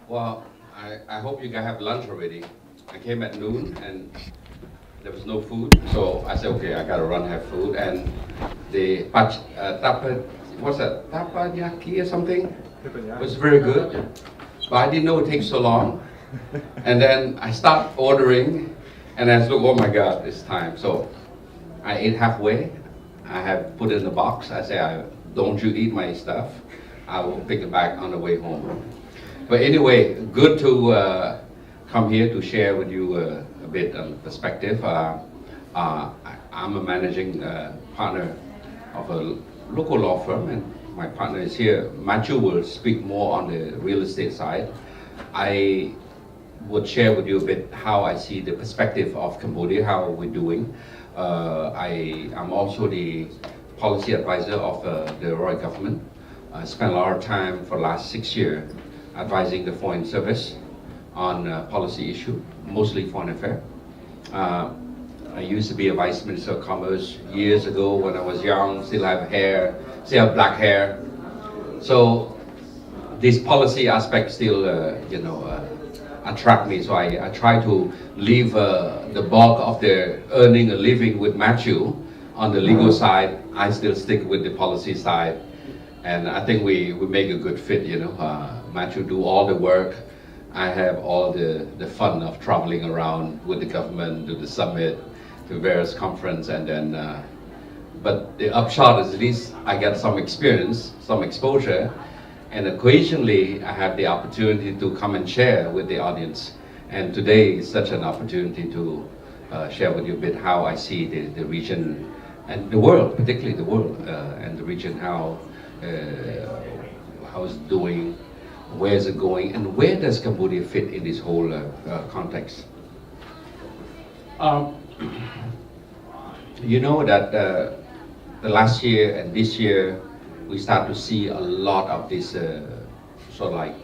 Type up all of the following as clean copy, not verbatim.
Well, I hope you guys have lunch already. I came at noon and there was no food, so I said, okay, I gotta run have food. And the what's that, tapanyaki or something? Was very good, but I didn't know it takes so long. And then I start ordering, and I look, oh my God, it's time. So I ate halfway. I have put it in the box. I say, don't you eat my stuff. I will pick it back on the way home. But anyway, good to come here to share with you a bit of perspective. I'm a managing partner of a local law firm, and my partner is here. Matthew will speak more on the real estate side. I would share with you a bit how I see the perspective of Cambodia, how we're doing. I am also the policy advisor of the Royal Government. I spent a lot of time for the last 6 years advising the Foreign Service on policy issue, mostly foreign affairs. I used to be a Vice Minister of Commerce years ago when I was young, still have black hair. So this policy aspect still, attract me. So I try to leave the bulk of the earning a living with Matthew on the legal side. I still stick with the policy side. And I think we make a good fit, Matthew do all the work. I have all the fun of traveling around with the government to the summit, to various conferences, and then, but the upshot is at least I get some experience, some exposure, and occasionally I have the opportunity to come and share with the audience. And today is such an opportunity to share with you a bit how I see the region and the world, particularly the world and the region, how it's doing, where is it going, and where does Cambodia fit in this whole context. You know that the last year and this year we start to see a lot of this sort of like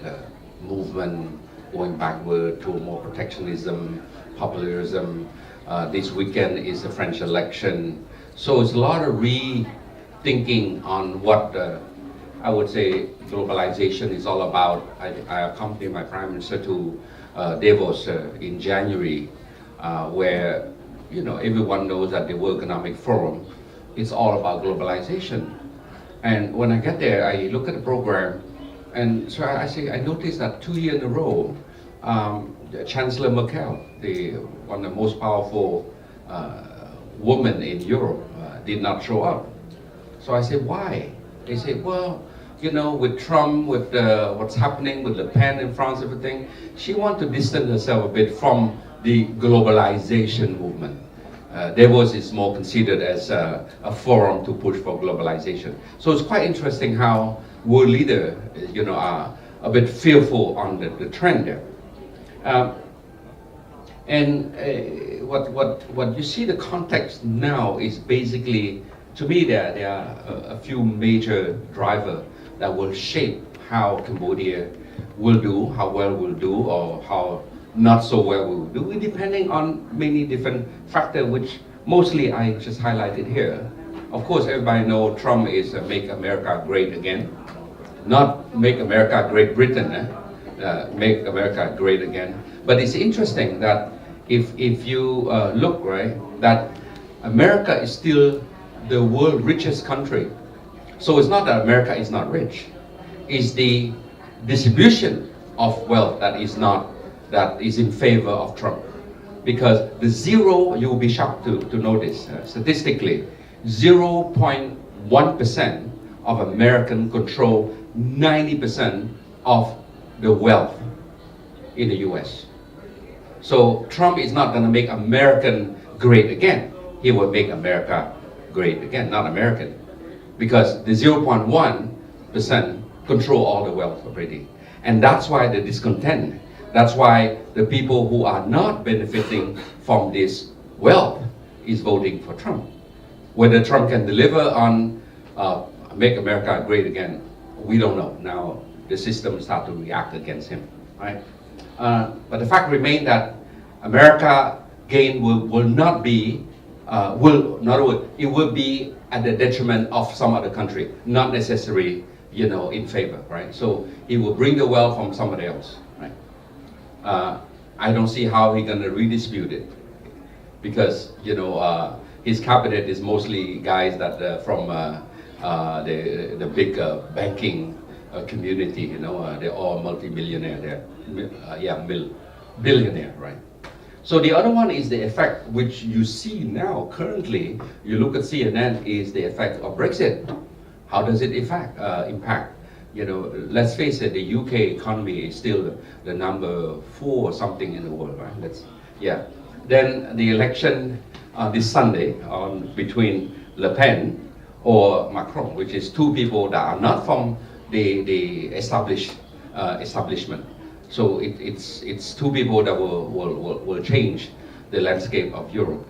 movement going backward to more protectionism, populism. This weekend is the French election, so it's a lot of rethinking on what I would say globalization is all about. I accompanied my Prime Minister to Davos in January, where everyone knows that the World Economic Forum is all about globalization. And when I get there, I look at the program, and so I noticed that 2 years in a row, Chancellor Merkel, one of the most powerful women in Europe, did not show up. So I said, why? They said, well, with Trump, with what's happening with Le Pen in France, everything, she wants to distance herself a bit from the globalization movement. Davos is more considered as a forum to push for globalization. So it's quite interesting how world leaders, are a bit fearful on the trend there. What you see the context now is basically, to me, there are a few major drivers that will shape how Cambodia will do, how well we'll do, or how not so well we will do, depending on many different factors, which mostly I just highlighted here. Of course, everybody knows Trump is Make America Great Again, not Make America Great Britain, Make America Great Again. But it's interesting that if you look, right, that America is still the world's richest country. So it's not that America is not rich, it's the distribution of wealth that is in favor of Trump. Because the zero, you will be shocked to notice, statistically, 0.1% of Americans control 90% of the wealth in the US. So Trump is not going to make American great again. He will make America great again, not American. Because the 0.1% control all the wealth already. And that's why the discontent. That's why the people who are not benefiting from this wealth is voting for Trump. Whether Trump can deliver on Make America Great Again, we don't know. Now the system start to react against him, right? But the fact remains that America gain will not be, it will be at the detriment of some other country, not necessarily, in favor, right? So he will bring the wealth from somebody else, right? I don't see how he's gonna redistribute it, because his cabinet is mostly guys that from the big banking community. They're all multi-millionaire. They're billionaire, right? So the other one is the effect which you see now currently. You look at CNN, is the effect of Brexit. How does it impact? Let's face it, the UK economy is still the number 4 or something in the world, right? Then the election this Sunday between Le Pen or Macron, which is 2 people that are not from the establishment. So it's 2 people that will change the landscape of Europe.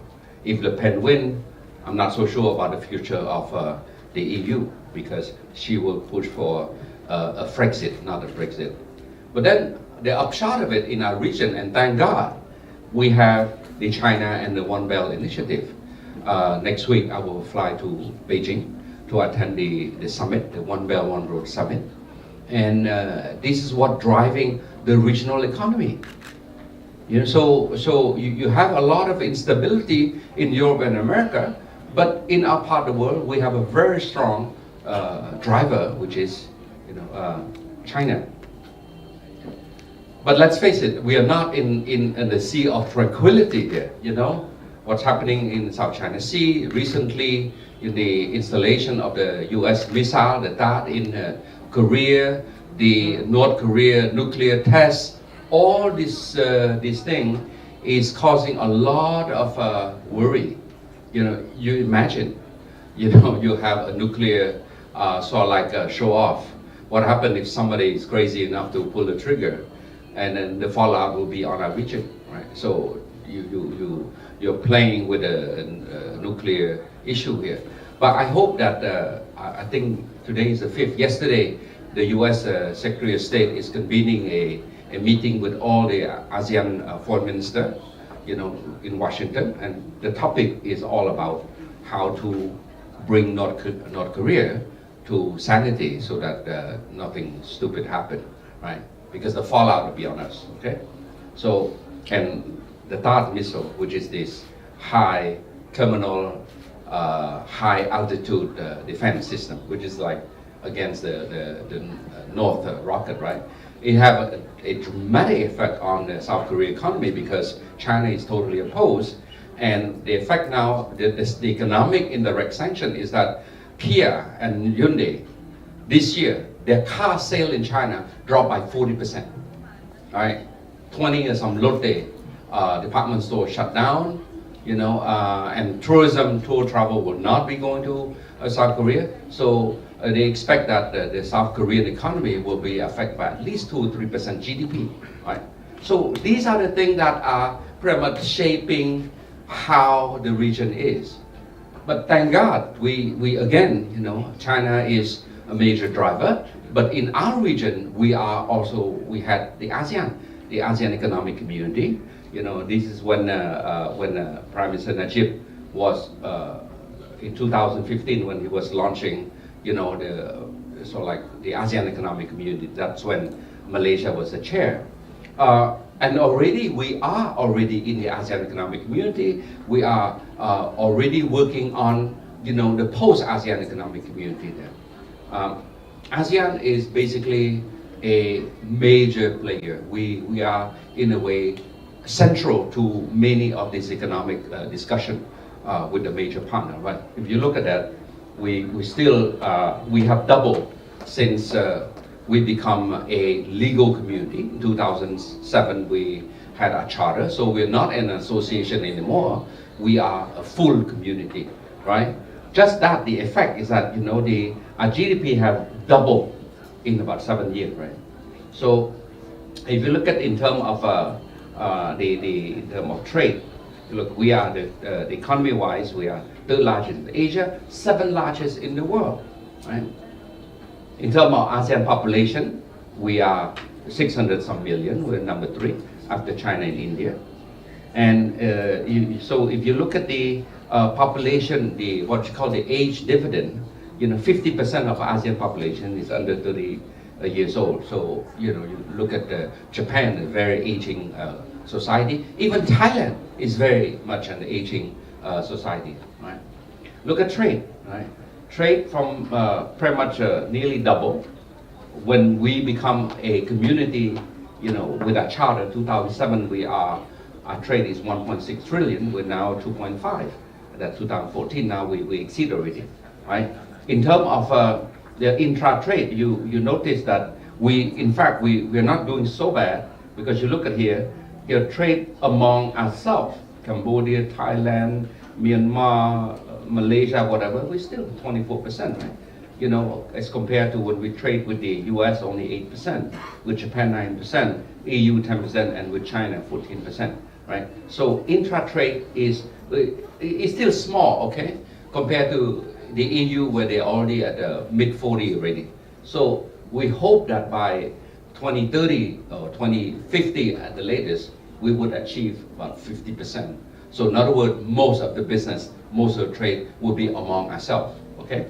If Le Pen win, I'm not so sure about the future of the EU, because she will push for a Frexit, not a Brexit. But then the upshot of it in our region, and thank God, we have the China and the One Belt Initiative. Next week I will fly to Beijing to attend the summit, the One Belt One Road Summit. And this is what driving the regional economy. So you have a lot of instability in Europe and America, but in our part of the world we have a very strong driver, which is China. But let's face it, we are not in the sea of tranquility here. What's happening in South China Sea recently, in the installation of the US missile, the THAAD in Korea, the North Korea nuclear tests, all this thing is causing a lot of worry. You imagine, you have a nuclear sort of like a show off. What happens if somebody is crazy enough to pull the trigger, and then the fallout will be on our region, right? So you're playing with a nuclear issue here. But I hope that I think today is the 5th. Yesterday, the U.S. Secretary of State is convening a meeting with all the ASEAN foreign ministers, in Washington, and the topic is all about how to bring North Korea to sanity, so that nothing stupid happen, right? Because the fallout will be on us, okay? So, and the THAAD missile, which is this high terminal, high altitude defense system, which is like against the North rocket, right? It have a dramatic effect on the South Korean economy, because China is totally opposed. And the effect now, the economic indirect sanction is that Kia and Hyundai, this year, their car sale in China dropped by 40%. All right, 20 or some Lotte department store shut down, and tour travel will not be going to South Korea. So they expect that the South Korean economy will be affected by at least 2 or 3% GDP, right? So these are the things that are pretty much shaping how the region is. But thank God, we again, China is a major driver. But in our region, we had the ASEAN Economic Community. This is when Prime Minister Najib was in 2015, when he was launching, the ASEAN Economic Community. That's when Malaysia was the chair. And already we are already in the ASEAN Economic Community. We are already working on, the post-ASEAN Economic Community there. ASEAN is basically a major player. We are, in a way, central to many of this economic discussion with the major partner. Right? If you look at that, we have doubled since we become a legal community. In 2007, we had a charter, so we're not an association anymore. We are a full community, right? Just that, the effect is that, our GDP have doubled in about 7 years, right? So if you look at in terms of in terms of trade, look, we are the economy-wise, we are 3rd largest in Asia, 7th largest in the world, right? In terms of ASEAN population, we are 600 some million. We're number 3 after China and India. And so if you look at the population, what you call the age dividend, 50% of ASEAN population is under 30 years old. So, you look at Japan, a very aging society. Even Thailand is very much an aging society, right? Look at trade, right? Trade from pretty much nearly double. When we become a community, with our charter, 2007, our trade is 1.6 trillion. We're now 2.5. That's 2014. Now we exceed already, right? In terms of the intra-trade, you notice that we're not doing so bad, because you look at here, trade among ourselves, Cambodia, Thailand, Myanmar, Malaysia, whatever, we're still 24%, right? As compared to when we trade with the US, only 8%, with Japan 9%, EU 10%, and with China 14%, right? So intra-trade is still small, okay, compared to the EU, where they're already at mid 40 already. So we hope that by 2030 or 2050 at the latest, we would achieve about 50%. So in other words, most of the business, most of the trade will be among ourselves, okay?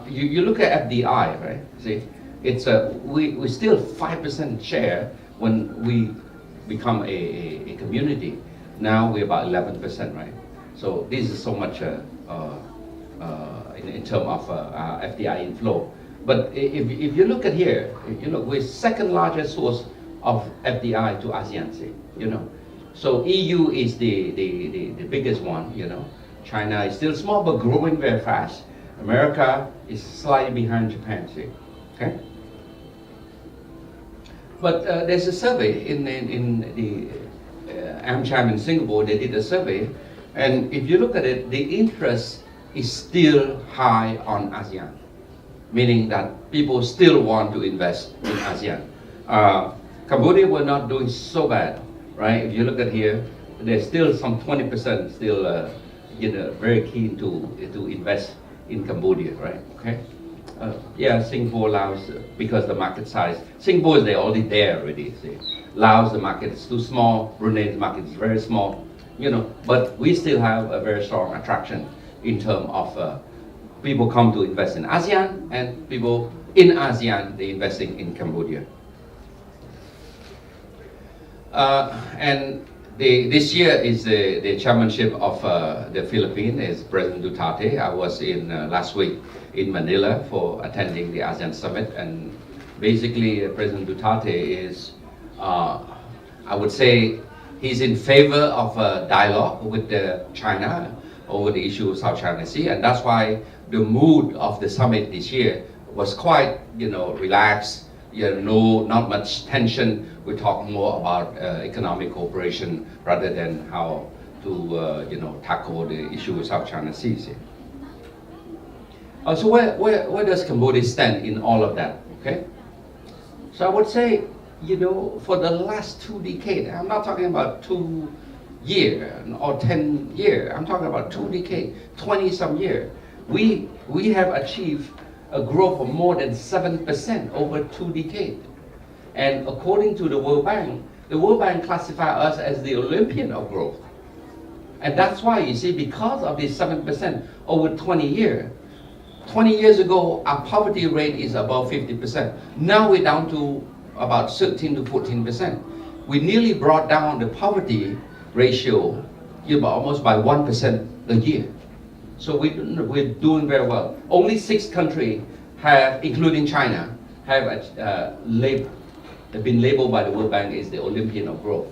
You look at FDI, right? See, it's we still 5% share when we become a community. Now we're about 11%, right? So this is so much in terms of FDI inflow. But if you look at here, we're second largest source of FDI to ASEAN, see, So EU is the biggest one, China is still small but growing very fast. America is slightly behind Japan, see, okay? But there's a survey in the AmCham in Singapore. They did a survey, and if you look at it, the interest is still high on ASEAN, meaning that people still want to invest in ASEAN. Cambodia, we're not doing so bad, right? If you look at here, there's still some 20% still, very keen to invest in Cambodia, right? Okay. Yeah, Singapore, Laos, because the market size. Singapore is already there already. See, Laos, the market is too small. Brunei's market is very small. But we still have a very strong attraction in terms of people come to invest in ASEAN, and people in ASEAN, they're investing in Cambodia. And this year is the chairmanship of the Philippines, is President Duterte. I was in last week in Manila for attending the ASEAN Summit, and basically President Duterte is, I would say, he's in favor of a dialogue with China over the issue of South China Sea, and that's why the mood of the summit this year was quite, relaxed. Not much tension. We talk more about economic cooperation rather than how to, tackle the issue of South China Sea. So where does Cambodia stand in all of that? Okay. So I would say, for the last 2 decades, I'm not talking about 2 years or 10 years. I'm talking about 2 decades, 20-some years. We have achieved a growth of more than 7% over 2 decades. And according to the World Bank classifies us as the Olympian of growth. And that's why, you see, because of this 7% over 20 years, 20 years ago, our poverty rate is above 50%. Now we're down to about 13 to 14%. We nearly brought down the poverty ratio almost by 1% a year. So we're doing very well. Only 6 countries have, including China, have been labeled by the World Bank as the Olympian of growth.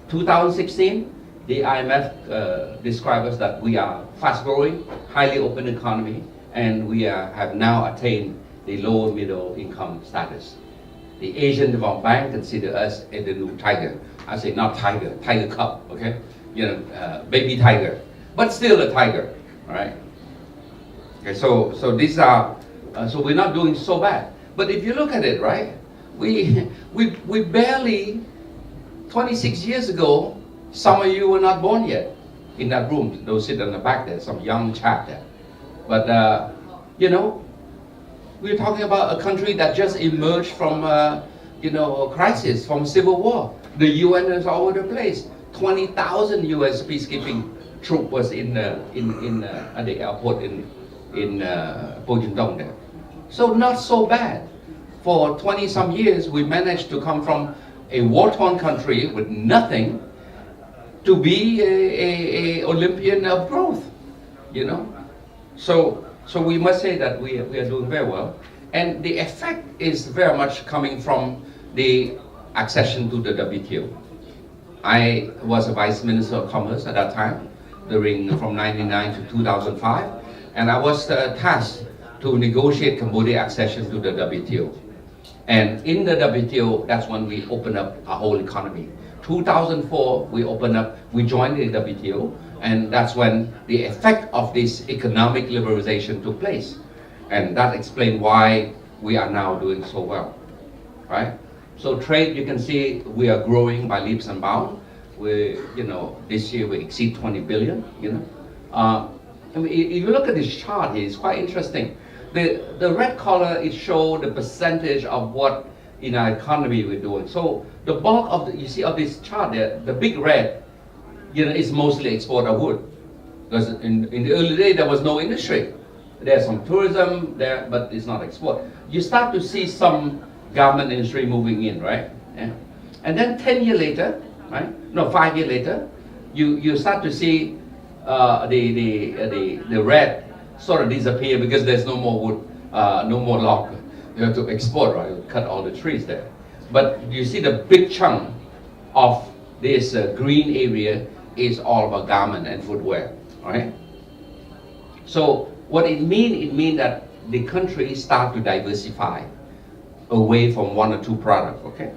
2016, the IMF described us that we are fast-growing, highly open economy, and we have now attained the lower middle income status. The Asian Development Bank consider us as the new tiger. I say not tiger, tiger cub, okay? Baby tiger, but still a tiger, all right? Okay, so these are, so we're not doing so bad. But if you look at it, right, we barely, 26 years ago, some of you were not born yet in that room. Those sit in the back there, some young chap there. But, we're talking about a country that just emerged from, a crisis, from civil war. The UN is all over the place. 20,000 US peacekeeping troop was at the airport in Pojindong there. So not so bad. for 20 some years, we managed to come from a war-torn country with nothing to be a Olympian of growth, you know. So we must say that we are doing very well. And the effect is very much coming from the accession to the WTO. I was a Vice Minister of Commerce at that time, from 1999 to 2005, and I was tasked to negotiate Cambodia accession to the WTO. And in the WTO, that's when we opened up our whole economy. 2004, we joined the WTO, and that's when the effect of this economic liberalization took place. And that explains why we are now doing so well, right? So trade, you can see we are growing by leaps and bounds. This year we exceed 20 billion, I mean, if you look at this chart here, it's quite interesting. The red color, it shows the percentage of what in our economy we're doing. So the bulk of you see of this chart there, the big red, is mostly export of wood. Because in the early days, there was no industry. There's some tourism there, but it's not export. You start to see some garment industry moving in, right? Yeah. And then 10 years later, right? No, 5 years later, you start to see the red sort of disappear because there's no more wood, no more log. You have to export, right? You cut all the trees there. But you see the big chunk of this green area is all about garment and footwear, right? So what it means that the country start to diversify away from one or two products, okay?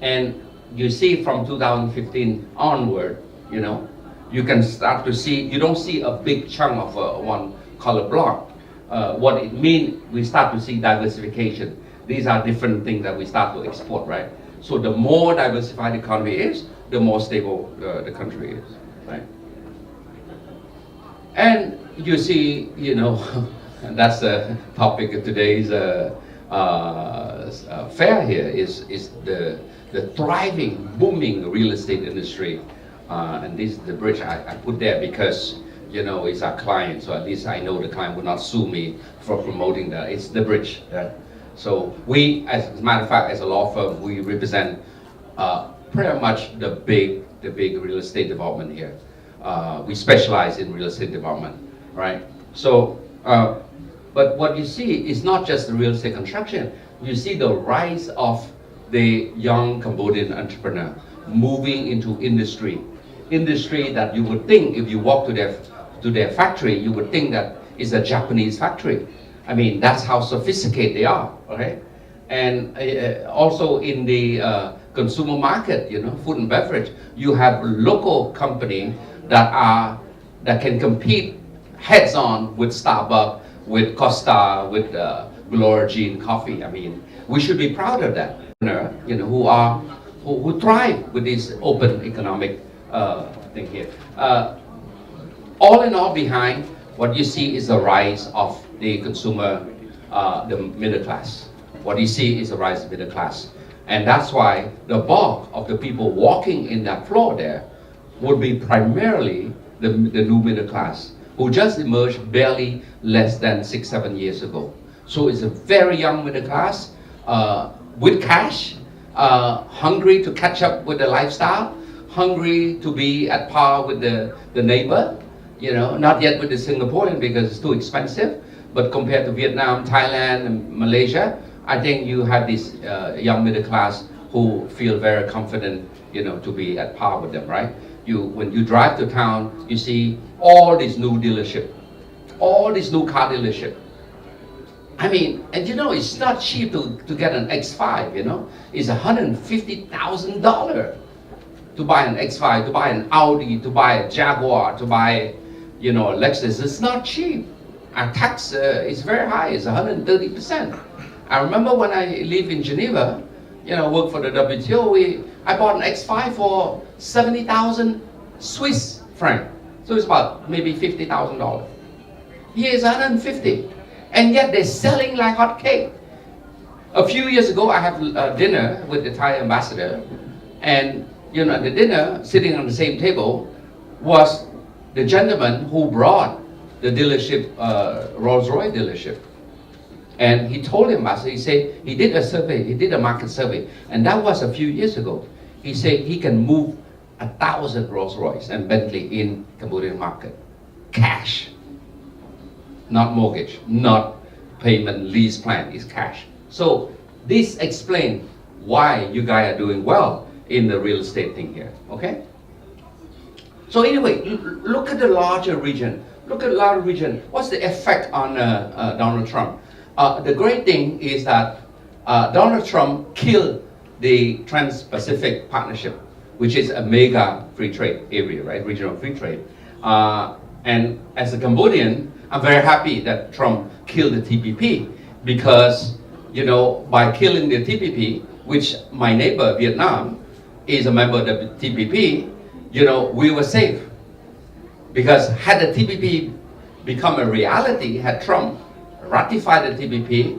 And you see from 2015 onward, you can start to see, you don't see a big chunk of one color block. What it means, we start to see diversification. These are different things that we start to export, right? So the more diversified the economy is, the more stable the country is, right? And you see, that's the topic of today's fair here is the thriving, booming real estate industry. And this is the bridge I put there because, it's our client, so at least I know the client will not sue me for promoting that. It's the bridge. So we, as a matter of fact, as a law firm, we represent pretty much the big real estate development here. We specialize in real estate development, right? So, but what you see is not just the real estate construction. You see the rise of the young Cambodian entrepreneur moving into industry that you would think, if you walk to their factory, you would think that it's a Japanese factory. I mean, that's how sophisticated they are, okay? And also in the consumer market, food and beverage, you have local company that can compete heads-on with Starbucks, with Costa, with Gloria Jean Coffee. I mean, we should be proud of that. Who thrive with this open economic thing here. All in all, behind what you see is the rise of the consumer, the middle class. What you see is the rise of the middle class. And that's why the bulk of the people walking in that floor there would be primarily the new middle class, who just emerged barely less than 6-7 years ago. So it's a very young middle class with cash, hungry to catch up with the lifestyle, hungry to be at par with the neighbor, not yet with the Singaporean because it's too expensive, but compared to Vietnam, Thailand, and Malaysia, I think you have this young middle class who feel very confident, to be at par with them, right? When you drive to town, you see all these new dealership, all these new car dealership. I mean, and it's not cheap to get an X5, It's $150,000 to buy an X5, to buy an Audi, to buy a Jaguar, to buy, a Lexus. It's not cheap. Our tax is very high, it's 130%. I remember when I lived in Geneva, worked for the WTO, I bought an X5 for 70,000 Swiss franc. So it's about maybe $50,000. Here is 150. And yet they're selling like hotcake. A few years ago, I had dinner with the Thai ambassador, and at the dinner, sitting on the same table, was the gentleman who brought the dealership, Rolls-Royce dealership. And he told him, he said, he did a survey, he did a market survey, and that was a few years ago. He said he can move 1,000 Rolls Royce and Bentley in Cambodian market, cash, not mortgage, not payment lease plan, it's cash. So this explains why you guys are doing well in the real estate thing here, okay? So anyway, look at the larger region. Look at the larger region. What's the effect on Donald Trump? The great thing is that Donald Trump killed the Trans-Pacific Partnership, which is a mega free trade area, right? Regional free trade. And as a Cambodian, I'm very happy that Trump killed the TPP because, you know, by killing the TPP, which my neighbor Vietnam is a member of the TPP, you know, we were safe. Because had the TPP become a reality, had Trump ratified the TPP,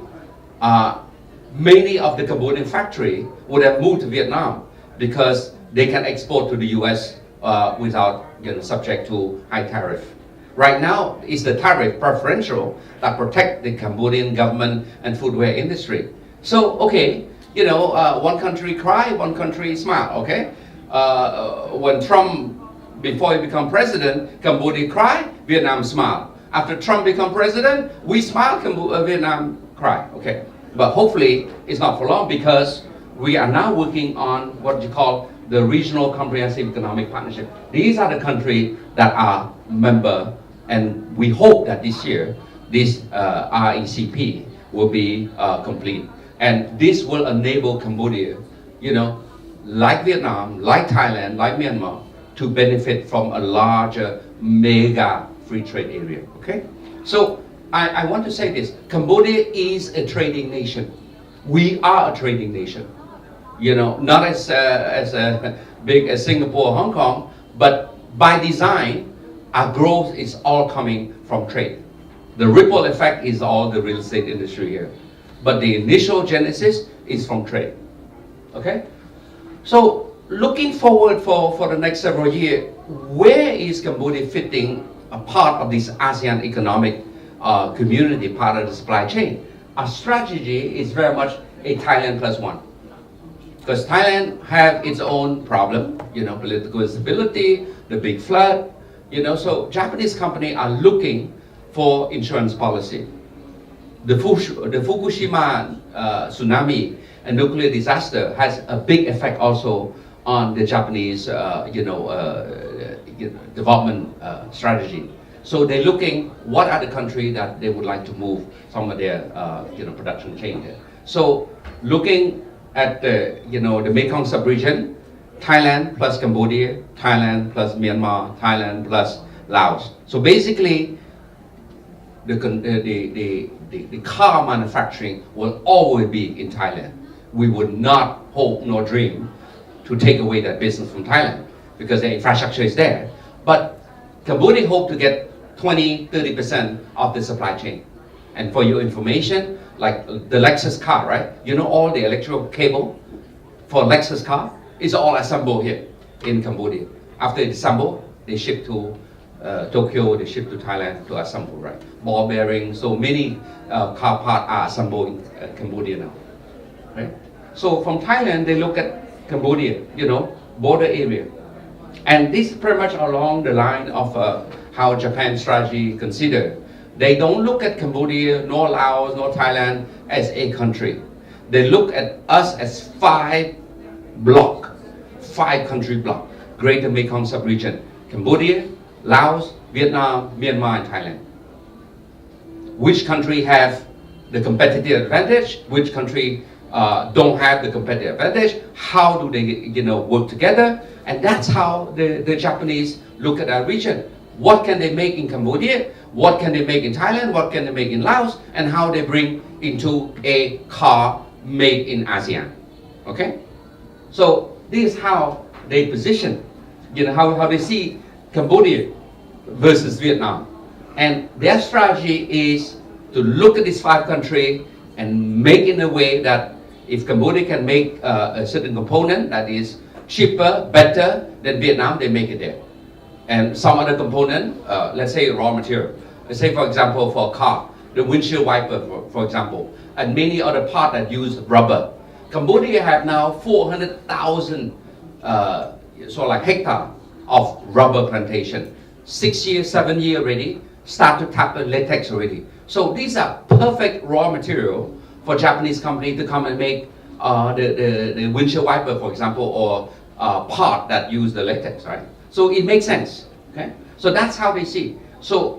many of the Cambodian factory would have moved to Vietnam because they can export to the US without, you know, subject to high tariff. Right now, it's the tariff preferential that protect the Cambodian government and foodware industry. So, okay, you know, one country cry, one country smile, okay? When Trump, before he become president, Cambodia cry, Vietnam smile. After Trump become president, we smile, Vietnam cry, okay? But hopefully, it's not for long because we are now working on what you call the Regional Comprehensive Economic Partnership. These are the countries that are member, and we hope that this year, this RECP will be complete. And this will enable Cambodia, you know, like Vietnam, like Thailand, like Myanmar, to benefit from a larger mega free trade area, okay? So I want to say this, Cambodia is a trading nation. We are a trading nation. You know, not as big as Singapore or Hong Kong, but by design, our growth is all coming from trade. The ripple effect is all the real estate industry here. But the initial genesis is from trade, okay? So looking forward for the next several years, where is Cambodia fitting a part of this ASEAN economic community, part of the supply chain? Our strategy is very much a Thailand plus one. Because Thailand have its own problem, you know, political instability, the big flood, you know, so Japanese companies are looking for insurance policy. The Fukushima tsunami and nuclear disaster has a big effect also on the Japanese, development strategy. So they're looking what are the countries that they would like to move some of their, production chain there. So looking at the Mekong sub-region, Thailand plus Cambodia, Thailand plus Myanmar, Thailand plus Laos. So basically, the car manufacturing will always be in Thailand. We would not hope nor dream to take away that business from Thailand because the infrastructure is there. But Cambodia hope to get 20-30% of the supply chain. And for your information, like the Lexus car, right? You know all the electrical cable for Lexus car is all assembled here in Cambodia. After it's assembled, they ship to Tokyo, they ship to Thailand to assemble, right? Ball bearings, so many car parts are assembled in Cambodia now, right? So from Thailand, they look at Cambodia, border area. And this is pretty much along the line of how Japan's strategy considered. They don't look at Cambodia, nor Laos, nor Thailand as a country. They look at us as five country block, Greater Mekong sub-region. Cambodia, Laos, Vietnam, Myanmar, and Thailand. Which country have the competitive advantage? Which country don't have the competitive advantage? How do they, work together? And that's how the Japanese look at our region. What can they make in Cambodia? What can they make in Thailand? What can they make in Laos? And how they bring into a car made in ASEAN. Okay? So this is how they position, how they see Cambodia versus Vietnam. And their strategy is to look at these five countries and make in a way that if Cambodia can make a certain component that is cheaper, better than Vietnam, they make it there. And some other component, let's say raw material. Let's say, for example, for a car, the windshield wiper, for example, and many other parts that use rubber. Cambodia have now 400,000 hectare of rubber plantation. 6 years, 7 years already, start to tap the latex already. So these are perfect raw material for Japanese company to come and make the windshield wiper, for example, or part that use the latex, right? So it makes sense, okay? So that's how they see. So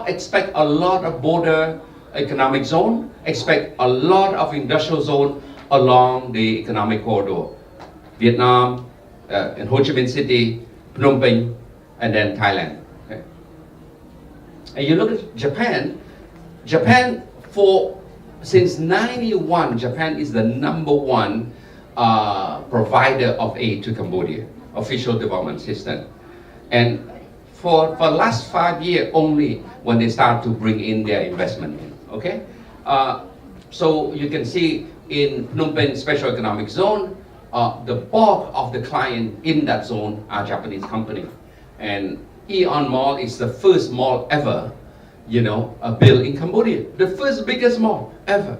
expect a lot of border economic zone, expect a lot of industrial zone along the economic corridor. Vietnam, in Ho Chi Minh City, Phnom Penh, and then Thailand. Okay? And you look at Japan, since 91, Japan is the #1 provider of aid to Cambodia, official development assistance. And for the last 5 years only when they start to bring in their investment, okay? So you can see in Phnom Penh Special Economic Zone, the bulk of the client in that zone are Japanese company. And Aeon Mall is the first mall ever, built in Cambodia. The first biggest mall ever.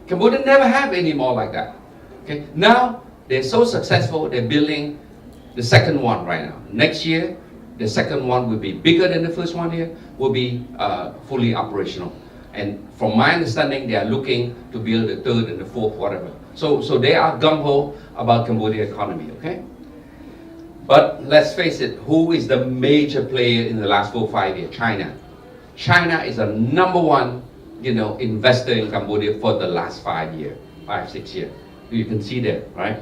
Cambodia never have any mall like that. Okay, now they're so successful, they're building the second one right now. Next year, the second one will be bigger than the first one here, will be fully operational. And from my understanding, they are looking to build the third and the fourth, whatever. So they are gung-ho about Cambodia economy, okay? But let's face it, who is the major player in the last 4 or 5 years? China. China is the #1, investor in Cambodia for the last 5 years, 5, 6 years. You can see there, right?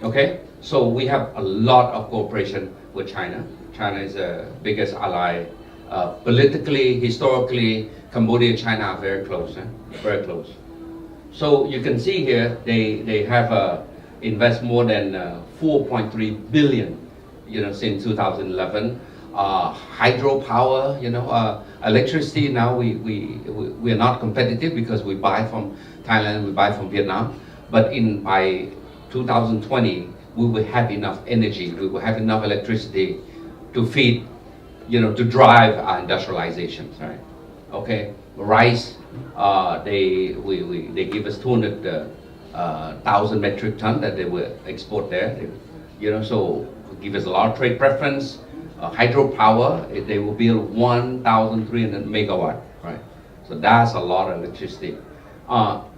Okay, so we have a lot of cooperation with China. China is the biggest ally. Politically, historically, Cambodia and China are very close, very close. So you can see here, they have invest more than 4.3 billion, since 2011. Hydropower, electricity now we are not competitive because we buy from Thailand, we buy from Vietnam. But by 2020, we will have enough energy, we will have enough electricity to feed, to drive our industrializations, right? Okay, rice, they give us 200,000 metric ton that they will export there, so give us a lot of trade preference. Hydropower, they will build 1,300 megawatt, right? So that's a lot of electricity.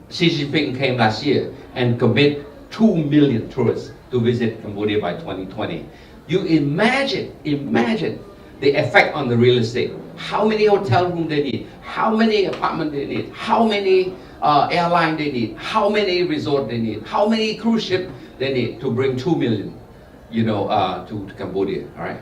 Xi Jinping came last year and commit 2 million tourists to visit Cambodia by 2020. You imagine the effect on the real estate. How many hotel rooms they need, how many apartments they need, how many airline they need, how many resort they need, how many cruise ship they need to bring 2 million, to Cambodia, all right?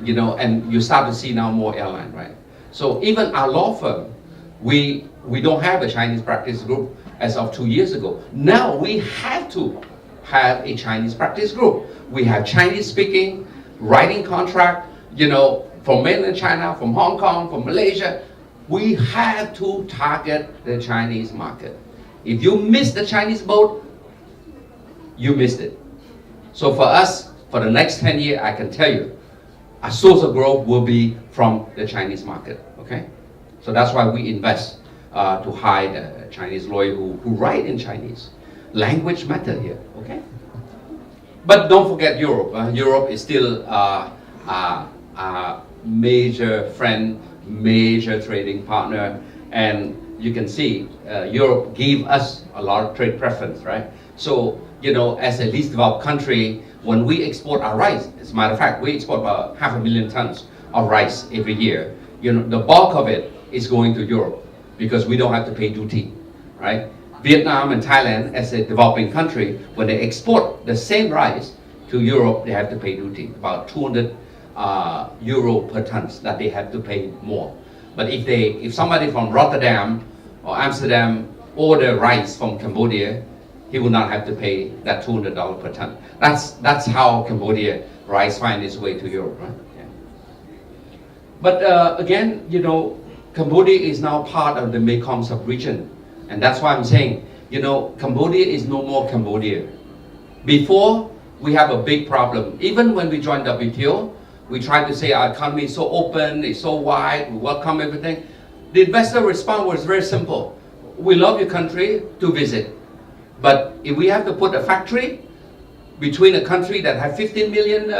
And you start to see now more airline, right? So even our law firm, we don't have a Chinese practice group as of 2 years ago. Now we have to have a Chinese practice group. We have Chinese speaking, writing contract, from mainland China, from Hong Kong, from Malaysia. We have to target the Chinese market. If you miss the Chinese boat, you missed it. So for us, for the next 10 years, I can tell you, our source of growth will be from the Chinese market, okay? So that's why we invest to hire the Chinese lawyer who write in Chinese. Language matter here, okay? But don't forget Europe. Europe is still a major friend, major trading partner, and you can see Europe give us a lot of trade preference, right? So, as a least developed country, when we export our rice, as a matter of fact, we export about 500,000 tons of rice every year. The bulk of it is going to Europe because we don't have to pay duty, right? Vietnam and Thailand, as a developing country, when they export the same rice to Europe, they have to pay duty, about 200 euro per ton that they have to pay more. But if somebody from Rotterdam or Amsterdam order rice from Cambodia, he will not have to pay that $200 per ton. That's how Cambodia rice finds its way to Europe, right? Yeah. But again, Cambodia is now part of the Mekong sub-region. And that's why I'm saying, Cambodia is no more Cambodia. Before, we have a big problem. Even when we joined WTO, we tried to say our economy is so open, it's so wide, we welcome everything. The investor response was very simple. We love your country to visit, but if we have to put a factory between a country that has 15 million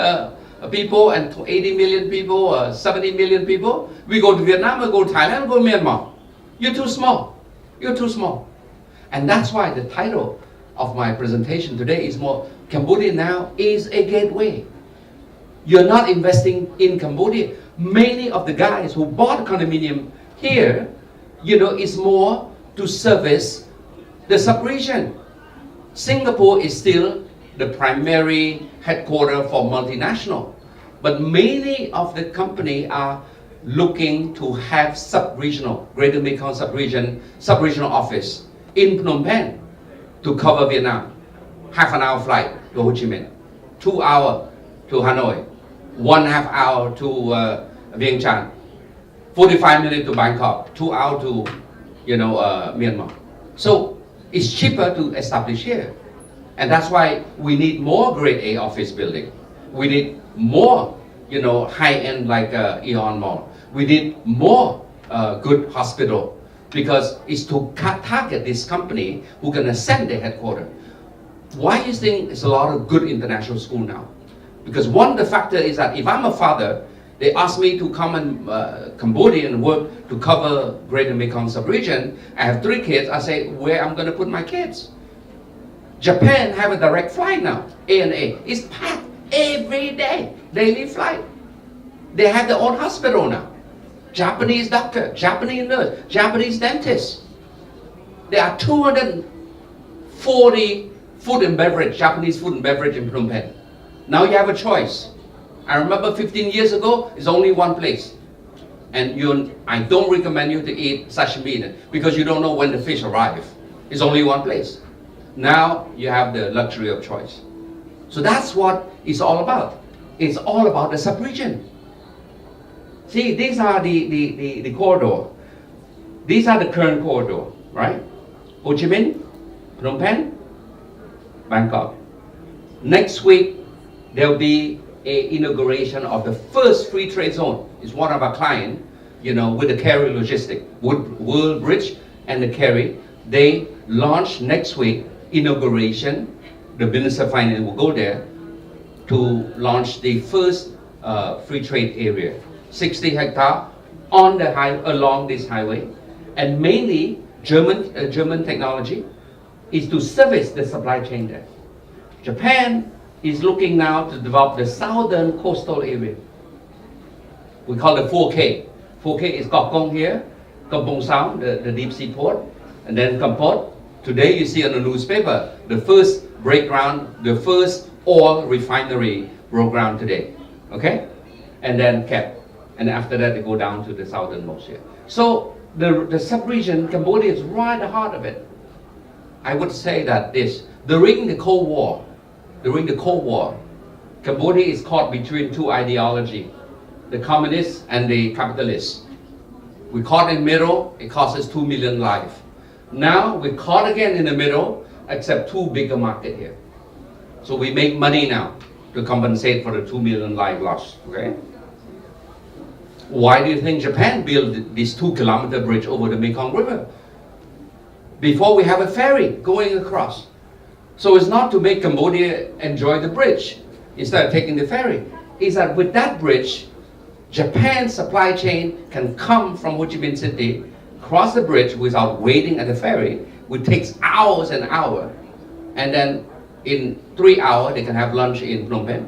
people and 80 million people, 70 million people, we go to Vietnam, we go to Thailand, we go to Myanmar. You're too small. You're too small. And that's why the title of my presentation today is more, Cambodia now is a gateway. You're not investing in Cambodia. Many of the guys who bought a condominium here, is more to service the sub-region. Singapore is still the primary headquarters for multinational, but many of the company are looking to have sub-regional, Greater Mekong sub-regional office in Phnom Penh to cover Vietnam. Half an hour flight to Ho Chi Minh, 2 hours to Hanoi, 1.5 hour to Vientiane, 45 minutes to Bangkok, 2 hours to Myanmar. So it's cheaper to establish here. And that's why we need more grade A office building. We need more high-end like Eon Mall. We need more good hospital, because it's to target this company who can send their headquarters. Why do you think there's a lot of good international school now? Because one of the factors is that if I'm a father, they ask me to come in Cambodia and work to cover Greater Mekong sub-region. I have 3 kids. I say, where I'm going to put my kids? Japan have a direct flight now, ANA. It's packed every day, daily flight. They have their own hospital now. Japanese doctor, Japanese nurse, Japanese dentist. There are 240 food and beverage, Japanese food and beverage in Phnom Penh. Now you have a choice. I remember 15 years ago, it's only one place. And I don't recommend you to eat sashimi because you don't know when the fish arrive. It's only one place. Now you have the luxury of choice. So that's what it's all about. It's all about the sub-region. See, these are the corridor. These are the current corridor, right? Ho Chi Minh, Phnom Penh, Bangkok. Next week, there'll be an inauguration of the first free trade zone. It's one of our clients, with the Kerry Logistics, World Bridge and the Kerry. They launch next week, inauguration. The Minister of Finance will go there to launch the first free trade area. 60 hectares on along this highway, and mainly German technology is to service the supply chain there. Japan is looking now to develop the southern coastal area. We call it 4K. 4K is Kok Kong here, Kampong Sao, the deep sea port, and then Kampot. Today you see on the newspaper, the first break ground, the first oil refinery broke ground today, okay? And then Kep. And after that, they go down to the southernmost here. So the sub-region, Cambodia is right at the heart of it. I would say that during the Cold War, Cambodia is caught between 2 ideologies, the communists and the capitalists. We caught in the middle, it cost us 2 million lives. Now we're caught again in the middle, except 2 bigger markets here. So we make money now to compensate for the 2 million lives lost, okay? Why do you think Japan built this 2-kilometer bridge over the Mekong River? Before we have a ferry going across. So it's not to make Cambodia enjoy the bridge instead of taking the ferry. It's that with that bridge, Japan's supply chain can come from Ho Chi Minh City, cross the bridge without waiting at the ferry, which takes hours and hours. And then in 3 hours, they can have lunch in Phnom Penh.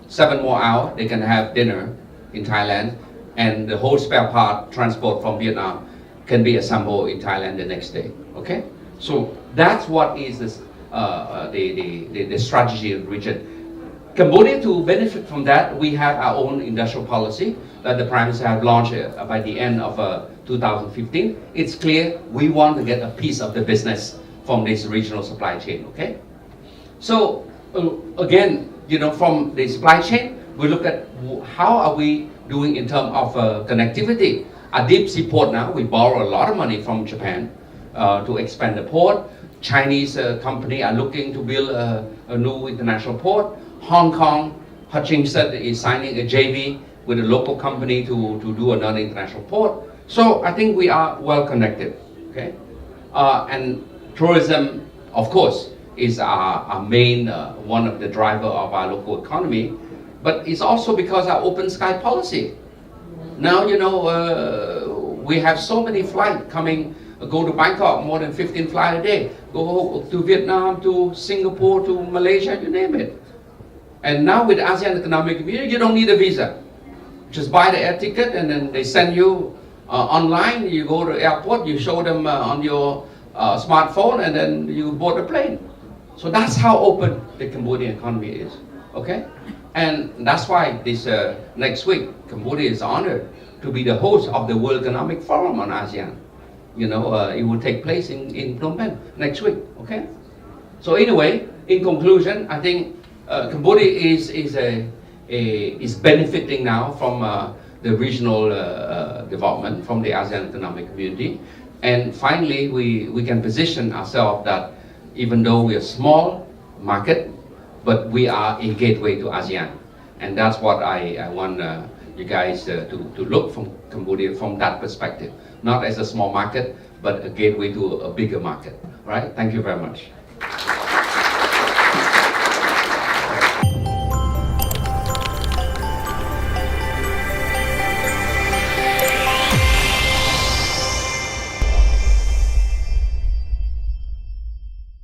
7 more hours, they can have dinner in Thailand. And the whole spare part transport from Vietnam can be assembled in Thailand the next day. Okay, so that's what is this, the strategy of the region. Cambodia, to benefit from that, we have our own industrial policy that the Prime Minister have launched by the end of 2015. It's clear we want to get a piece of the business from this regional supply chain. Okay, so again, from the supply chain, we look at how are we doing in terms of connectivity. A deep sea port now, we borrow a lot of money from Japan to expand the port. Chinese company are looking to build a new international port. Hong Kong, Hutchinson is signing a JV with a local company to do another international port. So I think we are well connected, okay? And tourism, of course, is our main, one of the driver of our local economy, but it's also because our open sky policy. Now, you know, we have so many flights coming, go to Bangkok, more than 15 flights a day, go to Vietnam, to Singapore, to Malaysia, you name it. And now with ASEAN Economic Community, you don't need a visa. Just buy the air ticket and then they send you online, you go to the airport, you show them on your smartphone, and then you board the plane. So that's how open the Cambodian economy is, okay? And that's why this next week, Cambodia is honored to be the host of the World Economic Forum on ASEAN. You know, it will take place in Phnom Penh next week, okay? So anyway, in conclusion, I think Cambodia is benefiting now from the regional development from the ASEAN Economic Community. And finally, we can position ourselves that even though we are a small market, but we are a gateway to ASEAN. And that's what I want you guys to look from Cambodia from that perspective. Not as a small market, but a gateway to a bigger market. Right? Thank you very much.